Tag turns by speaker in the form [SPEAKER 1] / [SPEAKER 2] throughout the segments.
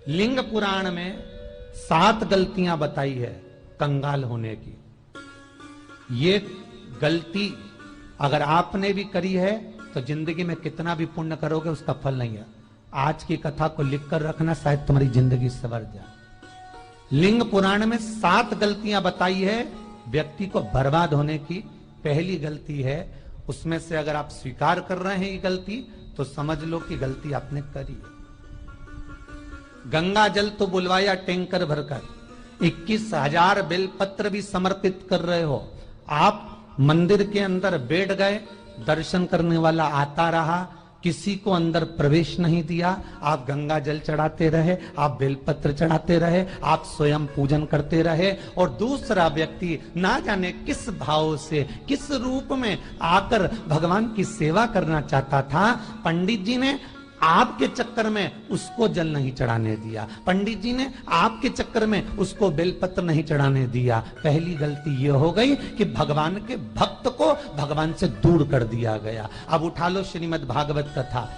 [SPEAKER 1] लिंग पुराण में 7 गलतियां बताई है कंगाल होने की। ये गलती अगर आपने भी करी है तो जिंदगी में कितना भी पुण्य करोगे उसका फल नहीं है। आज की कथा को लिखकर रखना, शायद तुम्हारी जिंदगी संवर जाए। लिंग पुराण में 7 गलतियां बताई है व्यक्ति को बर्बाद होने की। पहली गलती है, उसमें से अगर आप स्वीकार कर रहे हैं ये गलती तो समझ लो कि गलती आपने करी है। गंगा जल तो बुलवाया टैंकर भरकर, 21,000 बेलपत्र भी समर्पित कर रहे हो। आप मंदिर के अंदर बैठ गए, दर्शन करने वाला आता रहा, किसी को अंदर प्रवेश नहीं दिया। आप गंगा जल चढ़ाते रहे, आप बेलपत्र चढ़ाते रहे, आप स्वयं पूजन करते रहे, और दूसरा व्यक्ति ना जाने किस भाव से, किस रूप में आकर भगवान की सेवा करना चाहता था। पंडित जी ने आपके चक्कर में उसको जल नहीं चढ़ाने दिया, पंडित जी ने आपके चक्कर में उसको बेलपत्र नहीं चढ़ाने दिया। पहली गलती यह हो गई कि भगवान के भक्त को भगवान से दूर कर दिया गया। अब उठा लो श्रीमद् भागवत कथा।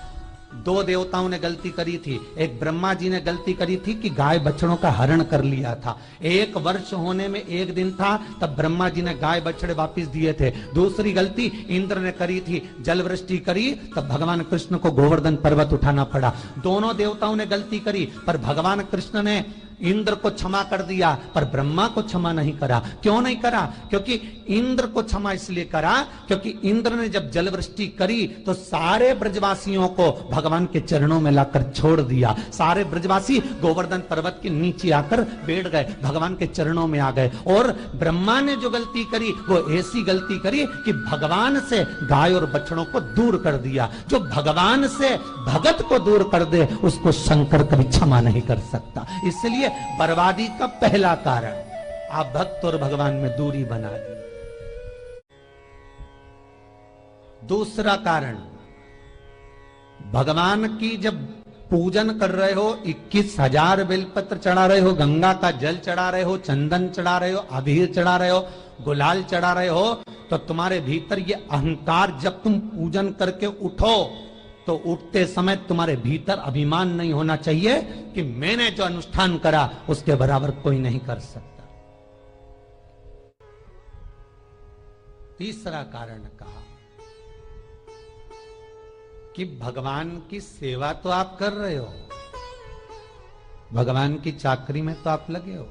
[SPEAKER 1] 2 देवताओं ने गलती करी थी। एक ब्रह्मा जी ने गलती करी थी कि गाय बछड़ों का हरण कर लिया था। 1 वर्ष होने में 1 दिन था तब ब्रह्मा जी ने गाय बछड़े वापस दिए थे। दूसरी गलती इंद्र ने करी थी, जल वृष्टि करी तब भगवान कृष्ण को गोवर्धन पर्वत उठाना पड़ा। दोनों देवताओं ने गलती करी, पर भगवान कृष्ण ने इंद्र को क्षमा कर दिया पर ब्रह्मा को क्षमा नहीं करा। क्यों नहीं करा? क्योंकि इंद्र को क्षमा इसलिए करा क्योंकि इंद्र ने जब जलवृष्टि करी तो सारे ब्रजवासियों को भगवान के चरणों में लाकर छोड़ दिया। सारे ब्रजवासी गोवर्धन पर्वत के नीचे आकर बैठ गए, भगवान के चरणों में आ गए। और ब्रह्मा ने जो गलती करी वो ऐसी गलती करी कि भगवान से गाय और बछड़ों को दूर कर दिया। जो भगवान से भगत को दूर कर दे उसको शंकर कभी क्षमा नहीं कर सकता। इसलिए बर्बादी का पहला कारण आप भक्त और भगवान में दूरी बना दी। दूसरा कारण, भगवान की जब पूजन कर रहे हो, 21,000 बेलपत्र चढ़ा रहे हो, गंगा का जल चढ़ा रहे हो, चंदन चढ़ा रहे हो, अबीर चढ़ा रहे हो, गुलाल चढ़ा रहे हो, तो तुम्हारे भीतर ये अहंकार, जब तुम पूजन करके उठो तो उठते समय तुम्हारे भीतर अभिमान नहीं होना चाहिए कि मैंने जो अनुष्ठान करा उसके बराबर कोई नहीं कर सकता। तीसरा कारण कहा कि भगवान की सेवा तो आप कर रहे हो, भगवान की चाकरी में तो आप लगे हो,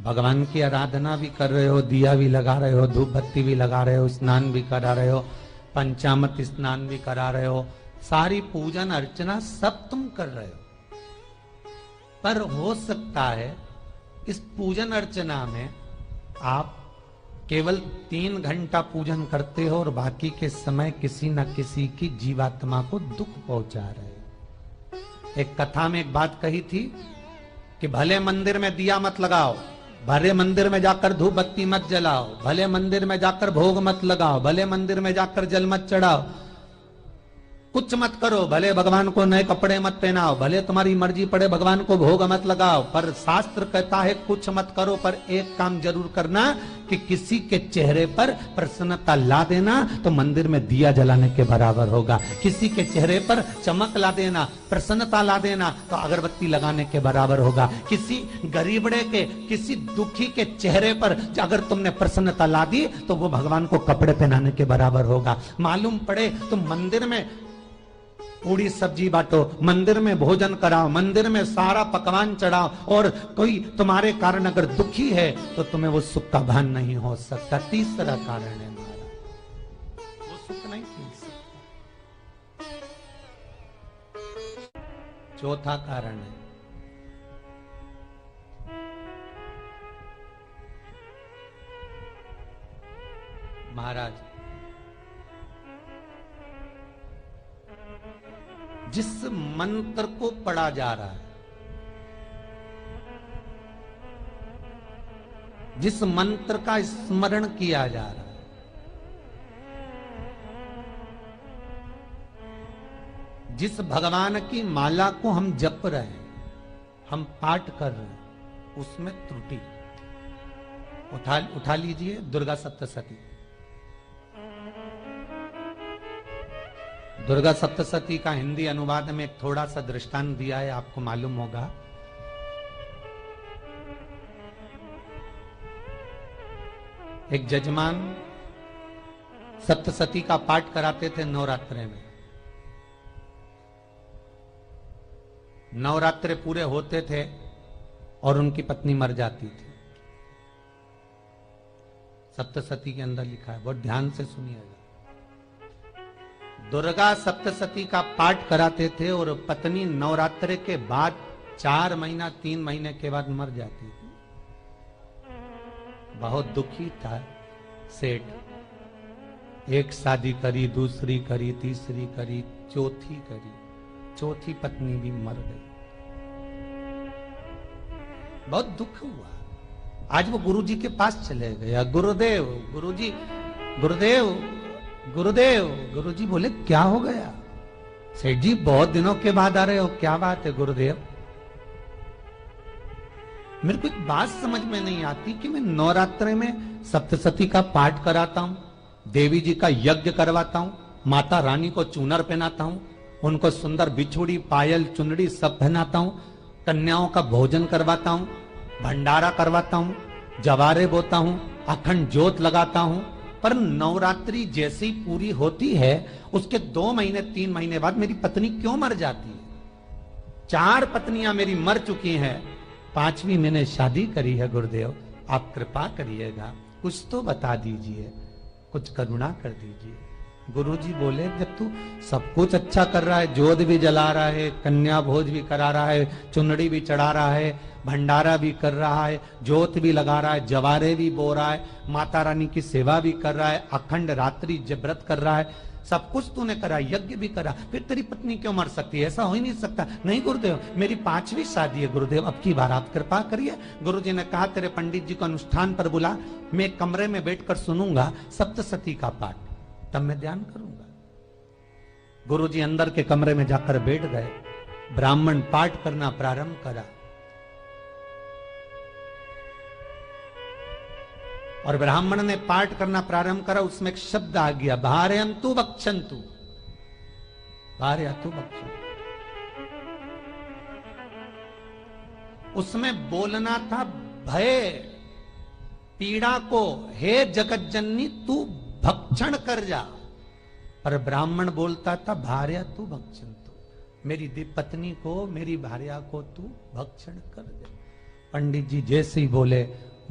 [SPEAKER 1] भगवान की आराधना भी कर रहे हो, दिया भी लगा रहे हो, धूप बत्ती भी लगा रहे हो, स्नान भी करा रहे हो, पंचामृत स्नान भी करा रहे हो, सारी पूजन अर्चना सब तुम कर रहे हो। पर हो सकता है इस पूजन अर्चना में आप केवल 3 घंटा पूजन करते हो और बाकी के समय किसी न किसी की जीवात्मा को दुख पहुंचा रहे हो। एक कथा में एक बात कही थी कि भले मंदिर में दिया मत लगाओ, भले मंदिर में जाकर धूप बत्ती मत जलाओ, भले मंदिर में जाकर भोग मत लगाओ, भले मंदिर में जाकर जल मत चढ़ाओ, कुछ मत करो, भले भगवान को नए कपड़े मत पहनाओ, भले तुम्हारी मर्जी पड़े भगवान को भोग मत लगाओ, पर शास्त्र कहता है कुछ मत करो, पर एक काम जरूर करना कि किसी के चेहरे पर प्रसन्नता ला देना तो मंदिर में दिया जलाने के बराबर होगा। किसी के चेहरे पर चमक ला देना, प्रसन्नता ला देना तो अगरबत्ती लगाने के बराबर होगा। किसी गरीबड़े के, किसी दुखी के चेहरे पर अगर तुमने प्रसन्नता ला दी तो वो भगवान को कपड़े पहनाने के बराबर होगा। मालूम पड़े तुम मंदिर में पूरी सब्जी बांटो, मंदिर में भोजन कराओ, मंदिर में सारा पकवान चढ़ाओ, और कोई तुम्हारे कारण अगर दुखी है तो तुम्हें वो सुख का भान नहीं हो सकता। तीसरा कारण है हमारा, वो सुख नहीं मिल सकता। चौथा कारण है महाराज, जिस मंत्र को पढ़ा जा रहा है, जिस मंत्र का स्मरण किया जा रहा है, जिस भगवान की माला को हम जप रहे हैं, हम पाठ कर रहे हैं, उसमें त्रुटि। उठा लीजिए दुर्गा सप्तशती। दुर्गा सप्तशती का हिंदी अनुवाद में एक थोड़ा सा दृष्टांत दिया है, आपको मालूम होगा। एक जजमान सप्तशती का पाठ कराते थे नवरात्रे में। नवरात्रे पूरे होते थे और उनकी पत्नी मर जाती थी। सप्तशती के अंदर लिखा है, बहुत ध्यान से सुनिएगा। दुर्गा सप्तशती का पाठ कराते थे और पत्नी नवरात्रे के बाद 4 महीना 3 महीने के बाद मर जाती थी। बहुत दुखी था सेठ। एक शादी करी, दूसरी करी, तीसरी करी, चौथी करी, चौथी पत्नी भी मर गई। बहुत दुख हुआ। आज वो गुरुजी के पास चले गया, गुरुदेव, गुरुजी, गुरुदेव, गुरुदेव। गुरुजी बोले क्या हो गया? सेठ जी बहुत दिनों के बाद आ रहे हो, क्या बात है गुरुदेव? मेरे को एक बात समझ में नहीं आती कि मैं नवरात्रे में सप्तशती का पाठ कराता हूं, देवी जी का यज्ञ करवाता हूं, माता रानी को चूनर पहनाता हूं, उनको सुंदर बिछुड़ी, पायल, चुनरी सब पहनाता हूं, कन्याओं का भोजन करवाता हूं, भंडारा करवाता हूं, जवारे बोता हूं, अखंड ज्योत लगाता हूं, पर नवरात्रि जैसी पूरी होती है उसके 2 महीने 3 महीने बाद मेरी पत्नी क्यों मर जाती है? 4 पत्नियां मेरी मर चुकी हैं, 5वीं मैंने शादी करी है। गुरुदेव आप कृपा करिएगा, कुछ तो बता दीजिए, कुछ करुणा कर दीजिए। गुरुजी बोले जब तू सब कुछ अच्छा कर रहा है, जोत भी जला रहा है, कन्या भोज भी करा रहा है, चुनड़ी भी चढ़ा रहा है, भंडारा भी कर रहा है, जोत भी लगा रहा है, जवारे भी बो रहा है, माता रानी की सेवा भी कर रहा है, अखंड रात्रि व्रत कर रहा है, सब कुछ तूने करा, यज्ञ भी करा, फिर तेरी पत्नी क्यों मर सकती है? ऐसा हो ही नहीं सकता। नहीं गुरुदेव, मेरी 5वीं शादी है गुरुदेव, अब की बार आप कृपा करिए। गुरुजी ने कहा तेरे पंडित जी को अनुष्ठान पर बुला, मैं कमरे में बैठकर सुनूंगा सप्तशती का पाठ, तब मैं ध्यान करूंगा। गुरुजी अंदर के कमरे में जाकर बैठ गए, ब्राह्मण पाठ करना प्रारंभ करा और ब्राह्मण ने पाठ करना प्रारंभ करा। उसमें एक शब्द आ गया, भारयंतु वक्षंतु, भारयंतु वक्षंतु। उसमें बोलना था भय, पीड़ा को, हे जगत जननी तू भक्षण कर जा, पर ब्राह्मण बोलता था भार्या तू भक्षण तू, मेरी पत्नी को, मेरी भार्या को तू भक्षण कर दे। पंडित जी जैसे ही बोले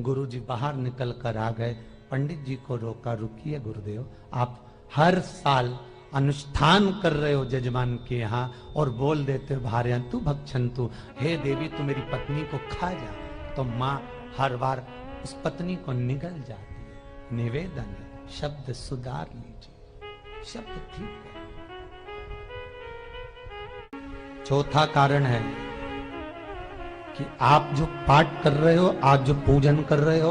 [SPEAKER 1] गुरुजी बाहर निकल कर आ गए। पंडित जी को रोका, रुकिए गुरुदेव, आप हर साल अनुष्ठान कर रहे हो जजमान के यहाँ और बोल देते हो भार्या तू भक्षण तू, हे देवी तू मेरी पत्नी को खा जा, तो माँ हर बार उस पत्नी को निगल जाती है। निवेदन है, शब्द सुधार लीजिए, शब्द ठीक है। चौथा कारण है कि आप जो पाठ कर रहे हो, आप जो पूजन कर रहे हो,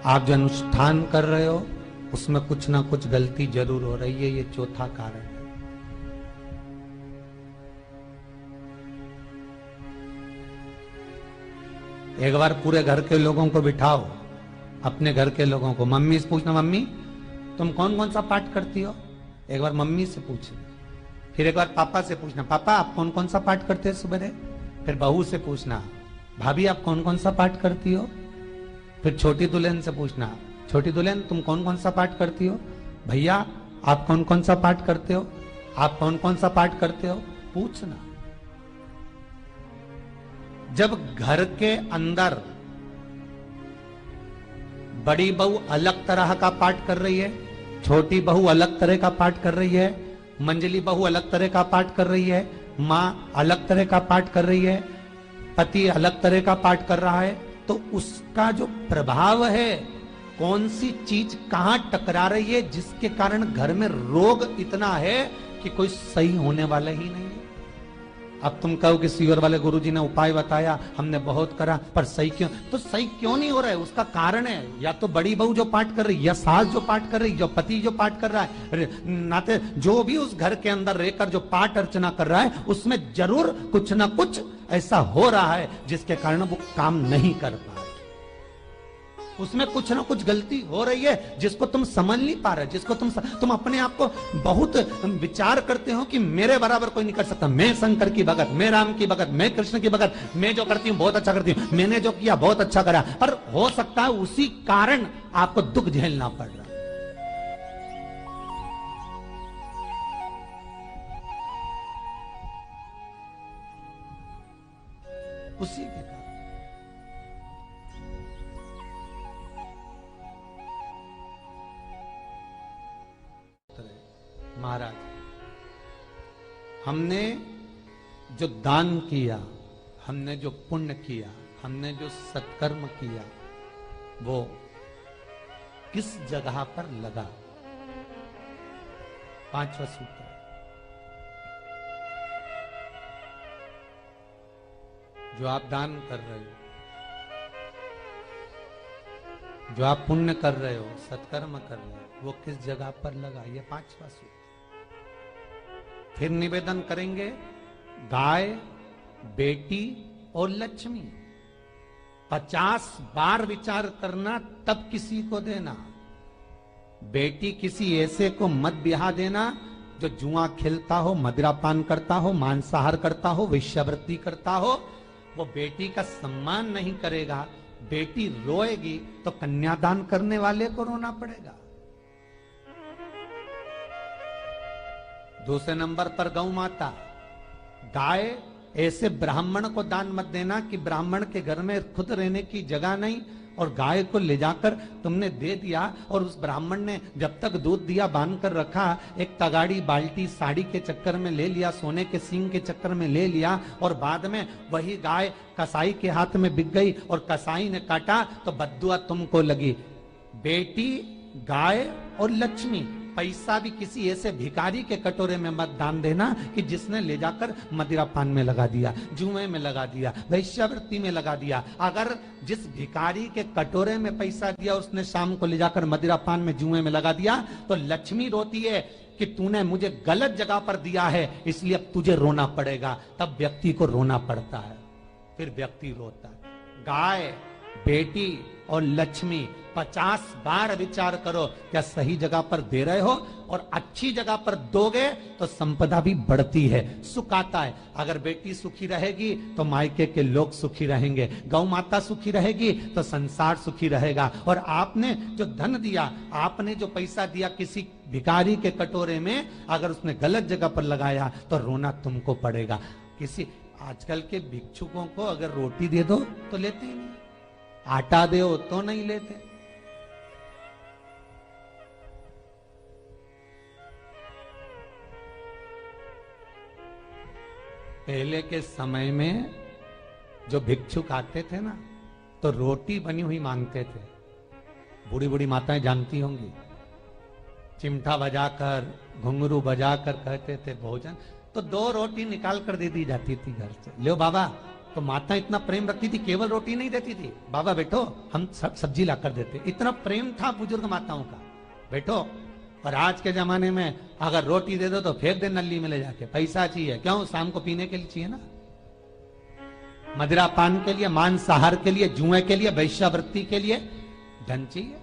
[SPEAKER 1] आप जो अनुष्ठान कर रहे हो, उसमें कुछ ना कुछ गलती जरूर हो रही है। ये चौथा कारण है। एक बार पूरे घर के लोगों को बिठाओ, अपने घर के लोगों को, मम्मी से पूछना, मम्मी तुम कौन कौन सा पाठ करती हो? एक बार मम्मी से पूछना। फिर एक बार पापा से पूछना, पापा आप कौन कौन सा पाठ करते हैं सुबह? फिर बहू से पूछना, भाभी आप कौन कौन सा पाठ करती हो? फिर छोटी दुल्हन से पूछना, छोटी दुल्हन तुम कौन कौन सा पाठ करती हो? भैया आप कौन कौन सा पाठ करते हो? आप कौन कौन सा पाठ करते हो? पूछना। जब घर के अंदर बड़ी बहू अलग तरह का पाठ कर रही है, छोटी बहू अलग तरह का पाठ कर रही है, मंजली बहू अलग तरह का पाठ कर रही है, माँ अलग तरह का पाठ कर रही है, पति अलग तरह का पाठ कर रहा है, तो उसका जो प्रभाव है, कौन सी चीज कहां टकरा रही है, जिसके कारण घर में रोग इतना है कि कोई सही होने वाला ही नहीं है। अब तुम कहो कि सीवर वाले गुरुजी ने उपाय बताया, हमने बहुत करा, पर सही क्यों? तो सही क्यों नहीं हो रहा है? उसका कारण है या तो बड़ी बहू जो पाठ कर रही, या सास जो पाठ कर रही, जो पति जो पाठ कर रहा है, नाते जो भी उस घर के अंदर रहकर जो पाठ अर्चना कर रहा है, उसमें जरूर कुछ ना कुछ ऐसा हो रहा है जिसके कारण वो काम नहीं कर पा रहे। उसमें कुछ ना कुछ गलती हो रही है जिसको तुम समझ नहीं पा रहे, जिसको तुम अपने आप को बहुत विचार करते हो कि मेरे बराबर कोई नहीं कर सकता, मैं शंकर की भगत, मैं राम की भगत, मैं कृष्ण की भगत, मैं जो करती हूँ बहुत अच्छा करती हूँ, मैंने जो किया बहुत अच्छा करा, पर हो सकता है उसी कारण आपको दुख झेलना पड़ रहा। उसी के कारण महाराज, हमने जो दान किया, हमने जो पुण्य किया, हमने जो सत्कर्म किया, वो किस जगह पर लगा? पांचवा सूत्र, जो आप दान कर रहे हो, जो आप पुण्य कर रहे हो, सत्कर्म कर रहे हो, वो किस जगह पर लगा? ये पांचवा सूत्र। फिर निवेदन करेंगे, गाय, बेटी और लक्ष्मी 50 बार विचार करना, तब किसी को देना। बेटी किसी ऐसे को मत ब्याह देना जो जुआ खेलता हो, मदिरापान करता हो, मांसाहार करता हो, वेश्यावृत्ति करता हो। वो बेटी का सम्मान नहीं करेगा, बेटी रोएगी तो कन्यादान करने वाले को रोना पड़ेगा। दूसरे नंबर पर गौ माता, गाय ऐसे ब्राह्मण को दान मत देना कि ब्राह्मण के घर में खुद रहने की जगह नहीं और गाय को ले जाकर तुमने दे दिया और उस ब्राह्मण ने जब तक दूध दिया बांध कर रखा, एक तगाड़ी बाल्टी साड़ी के चक्कर में ले लिया, सोने के सींग के चक्कर में ले लिया और बाद में वही गाय कसाई के हाथ में बिक गई और कसाई ने काटा तो बद्दुआ तुमको लगी। बेटी, गाय और लक्ष्मी, पैसा भी किसी ऐसे भिखारी के कटोरे में मत दान देना कि जिसने ले जाकर मदिरापान में लगा दिया, जुए में लगा दिया, वेश्यावृत्ति में लगा दिया। अगर जिस भिखारी के कटोरे में पैसा दिया उसने शाम को ले जाकर मदिरापान में, जुए में लगा दिया, तो लक्ष्मी रोती है कि तूने मुझे गलत जगह पर दिया है, इसलिए अब तुझे रोना पड़ेगा। तब व्यक्ति को रोना पड़ता है, फिर व्यक्ति रोता है। गाय, बेटी और लक्ष्मी 50 बार विचार करो, क्या सही जगह पर दे रहे हो? और अच्छी जगह पर दोगे तो संपदा भी बढ़ती है, सुख आता है। अगर बेटी सुखी रहेगी तो मायके के लोग सुखी रहेंगे, गौ माता सुखी रहेगी तो संसार सुखी रहेगा। और आपने जो धन दिया, आपने जो पैसा दिया किसी भिखारी के कटोरे में, अगर उसने गलत जगह पर लगाया तो रोना तुमको पड़ेगा। किसी आजकल के भिक्षुकों को अगर रोटी दे दो तो लेते ही नहीं, आटा दो तो नहीं लेते। पहले के समय में जो भिक्षुक आते थे ना, तो रोटी बनी हुई मांगते थे। बूढ़ी बूढ़ी माताएं जानती होंगी, चिमटा बजाकर, घुंघरू बजाकर कहते थे भोजन, तो 2 रोटी निकाल कर दे दी जाती थी घर से। लो बाबा, तो माता इतना प्रेम रखती थी, केवल रोटी नहीं देती थी, बाबा बैठो हम सब्जी ला कर देते। इतना प्रेम था बुजुर्ग माताओं का, बैठो। और आज के जमाने में अगर रोटी दे दो तो फेंक दे नली में ले जाके, पैसा चाहिए। क्यों? शाम को पीने के लिए चाहिए ना, मदिरा पान के लिए, मांसाहार के लिए, जुए के लिए, वैश्यावृत्ति के लिए धन चाहिए।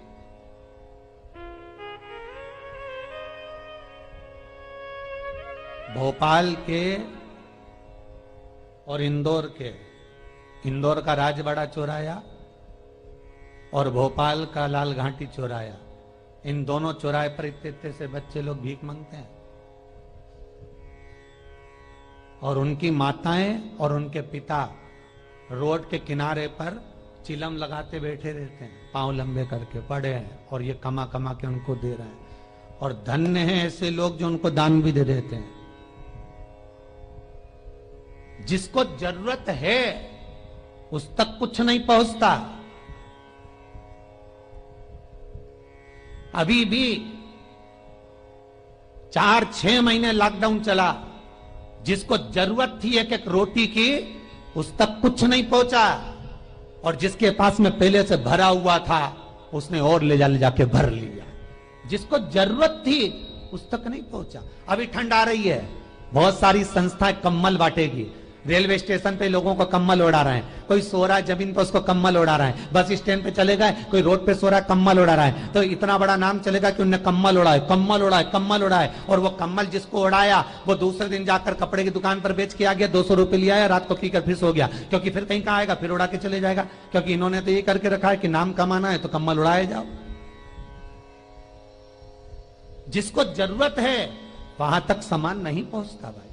[SPEAKER 1] भोपाल के और इंदौर के, इंदौर का राजवाड़ा चौराया और भोपाल का लाल घाटी चौराया, इन दोनों चौराहे पर इतने से बच्चे लोग भीख मांगते हैं और उनकी माताएं और उनके पिता रोड के किनारे पर चिलम लगाते बैठे रहते हैं, पांव लंबे करके पड़े हैं और ये कमा कमा के उनको दे रहे हैं। और धन्य हैं ऐसे लोग जो उनको दान भी दे देते हैं। जिसको जरूरत है उस तक कुछ नहीं पहुंचता। अभी भी 4-6 महीने लॉकडाउन चला, जिसको जरूरत थी एक एक रोटी की उस तक कुछ नहीं पहुंचा, और जिसके पास में पहले से भरा हुआ था उसने और ले जाके भर लिया। जिसको जरूरत थी उस तक नहीं पहुंचा। अभी ठंड आ रही है, बहुत सारी संस्थाएं कंबल बांटेगी, रेलवे स्टेशन पे लोगों को कम्बल उड़ा रहे हैं, कोई सो रहा है जमीन पर उसको कम्बल उड़ा रहा है, बस स्टैंड पे चले गए कोई रोड पे सो रहा है कम्बल उड़ा रहा है, तो इतना बड़ा नाम चलेगा कि उनने कम्बल उड़ाए, कम्बल उड़ाए, कम्बल उड़ाए। और वो कम्बल जिसको उड़ाया वो दूसरे दिन जाकर कपड़े की दुकान पर बेच के आ गया, 200 रुपए लिया, रात को पीकर फिर सो गया, क्योंकि फिर कहीं कहाँ आएगा, फिर उड़ा के चले जाएगा, क्योंकि इन्होंने तो ये करके रखा है कि नाम कमाना है तो कम्बल उड़ाए जाओ। जिसको जरूरत है वहां तक सामान नहीं पहुंचता भाई,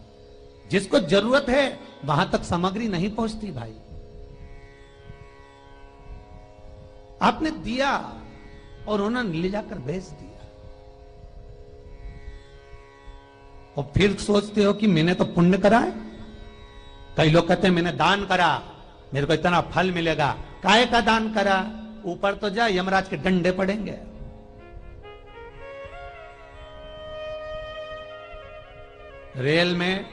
[SPEAKER 1] जिसको जरूरत है वहां तक सामग्री नहीं पहुंचती भाई। आपने दिया और उन्होंने ले जाकर बेच दिया, और फिर सोचते हो कि मैंने तो पुण्य करा है। कई लोग कहते हैं मैंने दान करा, मेरे को इतना फल मिलेगा। काहे का दान करा? ऊपर तो जा, यमराज के डंडे पड़ेंगे। रेल में,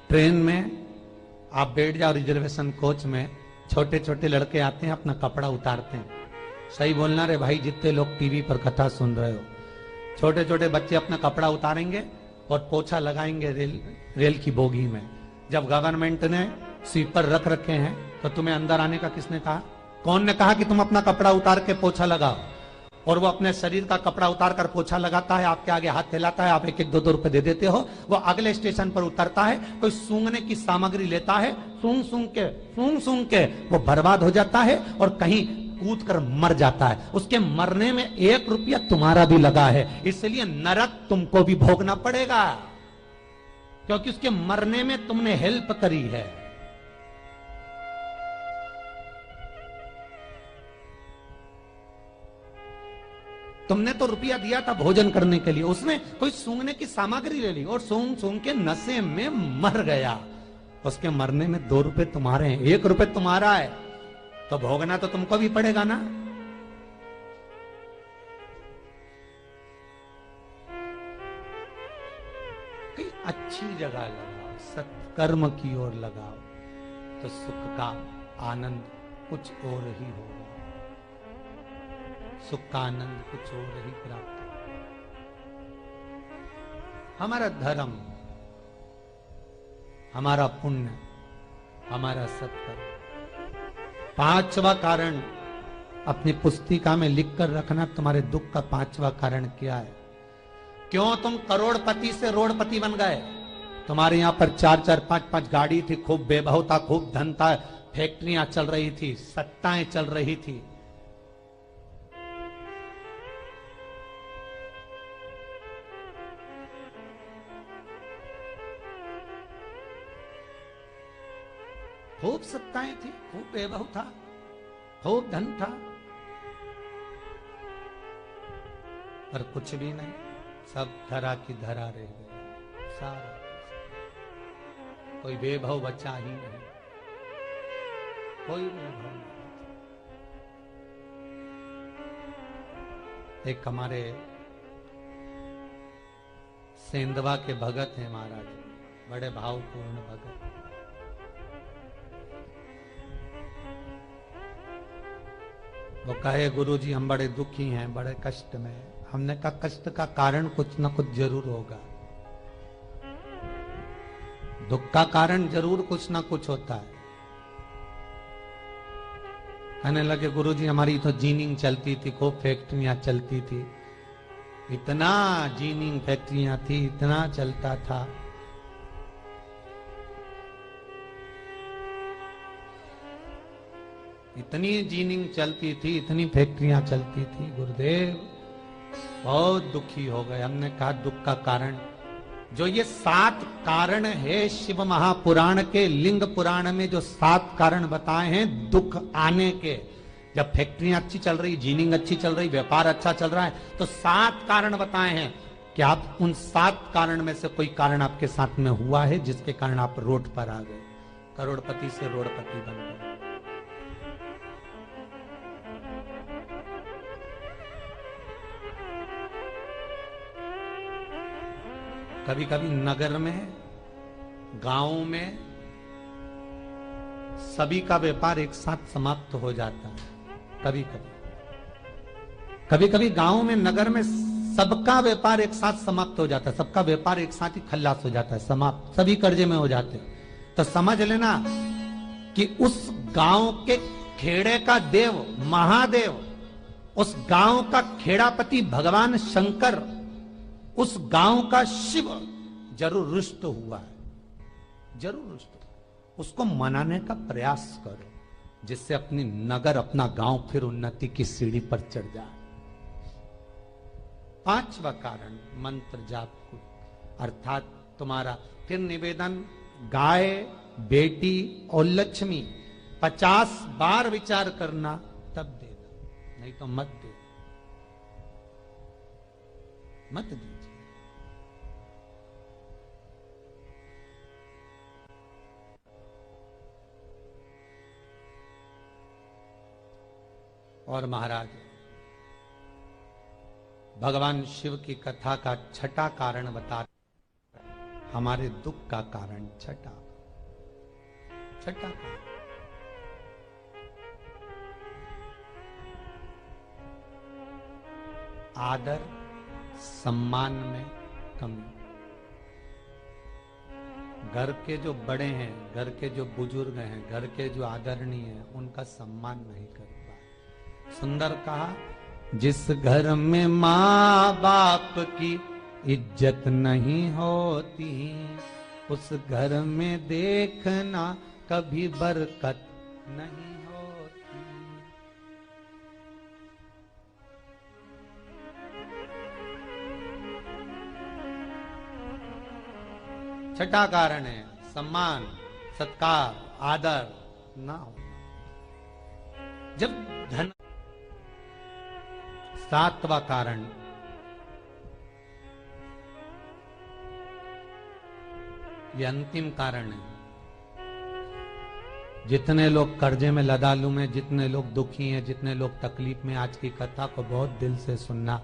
[SPEAKER 1] ट्रेन में आप बैठ जाओ, रिजर्वेशन कोच में, छोटे छोटे लड़के आते हैं अपना कपड़ा उतारते हैं। सही बोलना रे भाई, जितने लोग टीवी पर कथा सुन रहे हो, छोटे छोटे बच्चे अपना कपड़ा उतारेंगे और पोछा लगाएंगे रेल की बोगी में। जब गवर्नमेंट ने स्वीपर रख रखे हैं तो तुम्हें अंदर आने का किसने कहा? कौन ने कहा कि तुम अपना कपड़ा उतार के पोछा लगाओ? और वो अपने शरीर का कपड़ा उतार कर पोछा लगाता है, आपके आगे हाथ फैलाता है, आप 1-1, 2-2 रुपए दे देते हो। वो अगले स्टेशन पर उतरता है, कोई सूंघने की सामग्री लेता है, सूंघ सूंघ के वो बर्बाद हो जाता है और कहीं कूद कर मर जाता है। उसके मरने में 1 रुपया तुम्हारा भी लगा है, इसलिए नरक तुमको भी भोगना पड़ेगा, क्योंकि उसके मरने में तुमने हेल्प करी है। तुमने तो रुपया दिया था भोजन करने के लिए, उसने कोई सूंघने की सामग्री ले ली और सूंघ सूंघ के नशे में मर गया। उसके मरने में 2 रुपए तुम्हारे हैं, 1 रुपए तुम्हारा है, तो भोगना तो तुमको भी पड़ेगा ना। कहीं अच्छी जगह लगाओ, सत्कर्म की ओर लगाओ, तो सुख का आनंद कुछ और ही होगा, सुख का आनंद कुछ और ही प्राप्त होगा। हमारा धर्म, हमारा पुण्य, हमारा सत्कर्म। 5वां कारण अपनी पुस्तिका में लिखकर रखना, तुम्हारे दुख का 5वां कारण क्या है? क्यों तुम करोड़पति से रोड़पति बन गए? तुम्हारे यहां पर 4-4, 5-5 गाड़ी थी, खूब वैभव था, खूब धन था, फैक्ट्रियां चल रही थी, सत्ताएं चल रही थी। खूब सत्ताएं थी, खूब वैभव था, खूब धन था, पर कुछ भी नहीं, सब धरा की धरा रह गए। सारा कोई वैभव बचा ही नहीं, कोई वैभव नहीं। एक हमारे सेंधवा के भगत हैं महाराज, बड़े भावपूर्ण भगत। वो कहे गुरुजी हम बड़े दुखी हैं, बड़े कष्ट में। हमने कहा कष्ट का कारण कुछ ना कुछ जरूर होगा, दुख का कारण जरूर कुछ ना कुछ होता है। कहने लगे गुरुजी हमारी तो जीनिंग चलती थी, खूब फैक्ट्रियां चलती थी, इतना जीनिंग फैक्ट्रियां थी, इतना चलता था। इतनी जीनिंग चलती थी, इतनी फैक्ट्रियां चलती थी, गुरुदेव बहुत दुखी हो गए। हमने कहा दुख का कारण, जो ये 7 कारण है शिव महापुराण के, लिंग पुराण में जो 7 कारण बताए हैं दुख आने के, जब फैक्ट्रियां अच्छी चल रही, जीनिंग अच्छी चल रही, व्यापार अच्छा चल रहा है, तो 7 कारण बताए हैं कि आप उन 7 कारण में से कोई कारण आपके साथ में हुआ है जिसके कारण आप रोड पर आ गए, करोड़पति से रोडपति बन गए। कभी कभी नगर में, गांव में सभी का व्यापार एक साथ समाप्त हो जाता है। कभी कभी गांव में, नगर में सबका व्यापार एक साथ समाप्त हो जाता है, सबका व्यापार एक साथ ही खल्लास हो जाता है, समाप्त, सभी कर्जे में हो जाते हैं। तो समझ लेना कि उस गांव के खेड़े का देव महादेव, उस गांव का खेड़ापति भगवान शंकर, उस गांव का शिव जरूर रुष्ट हुआ है, जरूर रुष्ट हुआ। उसको मनाने का प्रयास करो, जिससे अपनी नगर, अपना गांव फिर उन्नति की सीढ़ी पर चढ़ जाए। पांचवा कारण मंत्र जाप को, अर्थात तुम्हारा फिर निवेदन, गाय, बेटी और लक्ष्मी 50 बार विचार करना, तब देना, नहीं तो मत दे, मत दीजिए। और महाराज भगवान शिव की कथा का छठा कारण बता, हमारे दुख का कारण छठा कारण, आदर सम्मान में कमी। घर के जो बड़े हैं, घर के जो बुजुर्ग हैं, घर के जो आदरणीय हैं, उनका सम्मान नहीं कर पाए। सुंदर कहा, जिस घर में माँ बाप की इज्जत नहीं होती, उस घर में देखना कभी बरकत नहीं होती। छठा कारण है सम्मान, सत्कार, आदर ना होना। जब धन, सातवां कारण ये अंतिम कारण है। जितने लोग कर्जे में, लदालू में, जितने लोग दुखी हैं, जितने लोग तकलीफ में, आज की कथा को बहुत दिल से सुनना,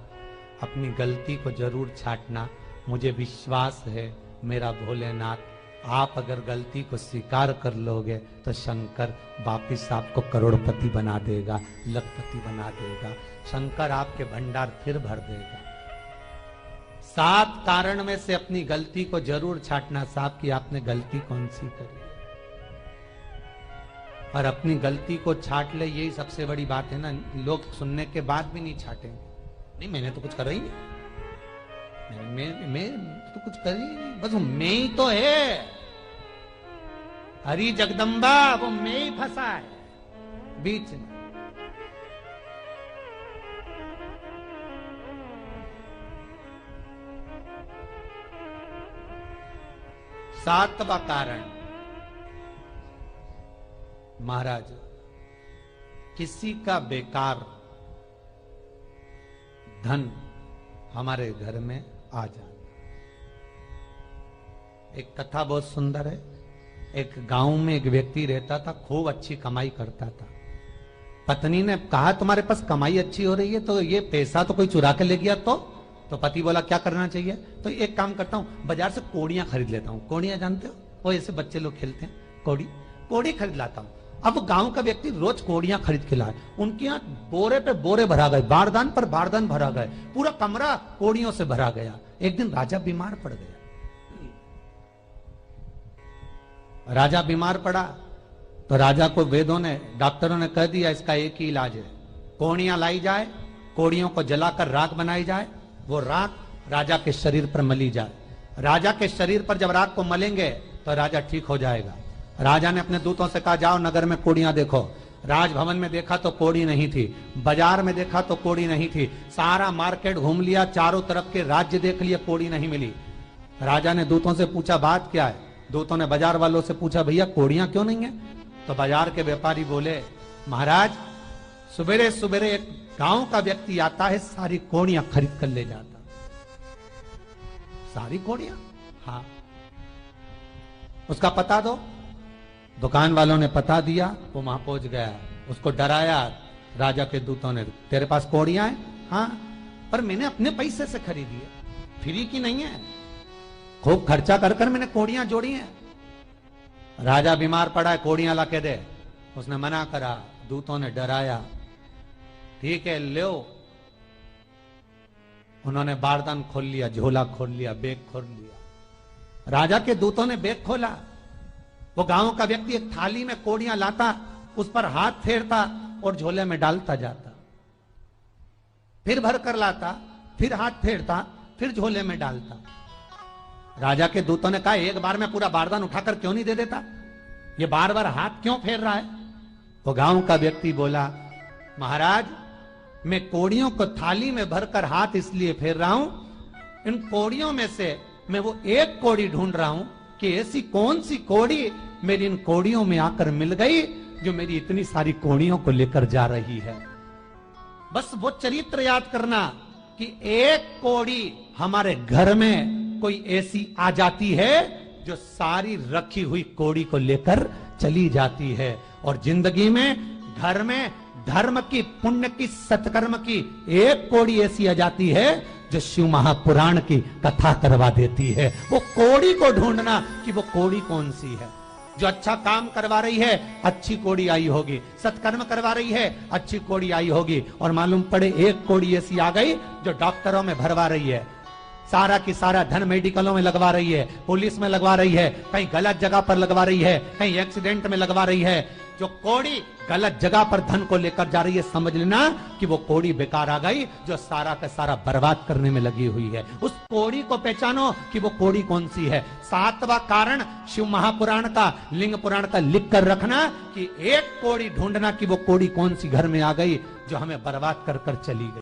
[SPEAKER 1] अपनी गलती को जरूर छांटना। मुझे विश्वास है मेरा भोलेनाथ, आप अगर गलती को स्वीकार कर लोगे तो शंकर वापिस आपको करोड़पति बना देगा, लखपति बना देगा। शंकर आपके भंडार फिर भर देगा। 7 कारण में से अपनी गलती को जरूर छांटना, साहब कि आपने गलती कौन सी करी, और अपनी गलती को छांट ले, यही सबसे बड़ी बात है ना। लोग सुनने के बाद भी नहीं छाटेंगे, नहीं मैंने तो कुछ करा ही नहीं, मैं तो कुछ कर ही नहीं, बस मैं ही तो है, हरी जगदम्बा वो मैं ही फंसा है बीच में। सातवां कारण महाराज, किसी का बेकार धन हमारे घर में आ जाना। एक कथा बहुत सुंदर है। एक गांव में एक व्यक्ति रहता था, खूब अच्छी कमाई करता था। पत्नी ने कहा, तुम्हारे पास कमाई अच्छी हो रही है तो ये पैसा तो कोई चुरा के ले गया तो पति बोला क्या करना चाहिए, तो एक काम करता हूं, बाजार से कोड़ियां खरीद लेता हूं। कोड़ियां जानते हो, वो ऐसे बच्चे लोग खेलते हैं, कोड़ी खरीद लाता हूं। अब गांव का व्यक्ति रोज कोड़ियां खरीद के लाए, उनके यहाँ बोरे पे बोरे भरा गए, बारदान पर बारदान भरा गए, पूरा कमरा कोड़ियों से भरा गया। एक दिन राजा बीमार पड़ गया। राजा बीमार पड़ा तो राजा को वेदों ने, डॉक्टरों ने कह दिया इसका एक ही इलाज है, कोड़ियां लाई जाए, कोड़ियों को जलाकर राख बनाई जाए, वो राख राजा के शरीर पर मली जाए। राजा के शरीर पर जब राख को मलेंगे तो राजा ठीक हो जाएगा। राजा ने अपने दूतों से कहा, जाओ नगर में कोड़ियां देखो। राजभवन में देखा तो कोड़ी नहीं थी, बाजार में देखा तो कोड़ी नहीं थी, सारा मार्केट घूम लिया, चारों तरफ के राज्य देख लिया, कोड़ी नहीं मिली। राजा ने दूतों से पूछा बात क्या है। दूतों ने बाजार वालों से पूछा, भैया कोड़ियां क्यों नहीं है। तो बाजार के व्यापारी बोले, महाराज सवेरे सवेरे एक गांव का व्यक्ति आता है, सारी कोड़ियां खरीद कर ले जाता। सारी कोड़ियां? हाँ। उसका पता दो। दुकान वालों ने पता दिया, वो वहां पहुंच गया, उसको डराया। राजा के दूतों ने, तेरे पास कोड़ियां हैं? हाँ, पर मैंने अपने पैसे से खरीदी है, फ्री की नहीं है, खूब खर्चा कर कर मैंने कोड़ियां जोड़ी हैं। राजा बीमार पड़ा है, कोड़ियां ला के दे। उसने मना करा, दूतों ने डराया, ठीक है लो। उन्होंने बारदान खोल लिया, झोला खोल लिया, बैग खोल लिया। राजा के दूतों ने बैग खोला, वो गांव का व्यक्ति एक थाली में कोड़ियां लाता, उस पर हाथ फेरता और झोले में डालता जाता, फिर भर कर लाता, फिर हाथ फेरता, फिर झोले में डालता। राजा के दूतों ने कहा, एक बार में पूरा बारदान उठाकर क्यों नहीं दे देता, ये बार बार हाथ क्यों फेर रहा है? वो गांव का व्यक्ति बोला, महाराज मैं कोड़ियों को थाली में भरकर हाथ इसलिए फेर रहा हूं, इन कोड़ियों में से मैं वो एक कोड़ी ढूंढ रहा हूं कि ऐसी कौन सी कोड़ी मेरी इन कोड़ियों में आकर मिल गई जो मेरी इतनी सारी कोड़ियों को लेकर जा रही है। बस वो चरित्र याद करना कि एक कोड़ी हमारे घर में कोई ऐसी आ जाती है जो सारी रखी हुई कोड़ी को लेकर चली जाती है। और जिंदगी में घर में धर्म की, पुण्य की, सत्कर्म की एक कोड़ी ऐसी आ जाती है जो शिव महापुराण की कथा करवा देती है। वो कोड़ी को ढूंढना कि वो कोड़ी कौन सी है। जो अच्छा काम करवा रही है अच्छी कोड़ी आई होगी, सत्कर्म करवा रही है अच्छी कोड़ी आई होगी, और मालूम पड़े एक कोड़ी ऐसी आ गई जो डॉक्टरों में भरवा रही है, सारा की सारा धन मेडिकलों में लगवा रही है, पुलिस में लगवा रही है, कहीं गलत जगह पर लगवा रही है, कहीं एक्सीडेंट में लगवा रही है। जो कोड़ी गलत जगह पर धन को लेकर जा रही है, समझ लेना कि वो कोड़ी बेकार आ गई जो सारा का सारा बर्बाद करने में लगी हुई है। उस कोड़ी को पहचानो कि वो कोड़ी कौन सी है। 7वां कारण शिव महापुराण का, लिंग पुराण का लिख कर रखना कि एक कोड़ी ढूंढना कि वो कोड़ी कौन सी घर में आ गई जो हमें बर्बाद कर कर चली गई।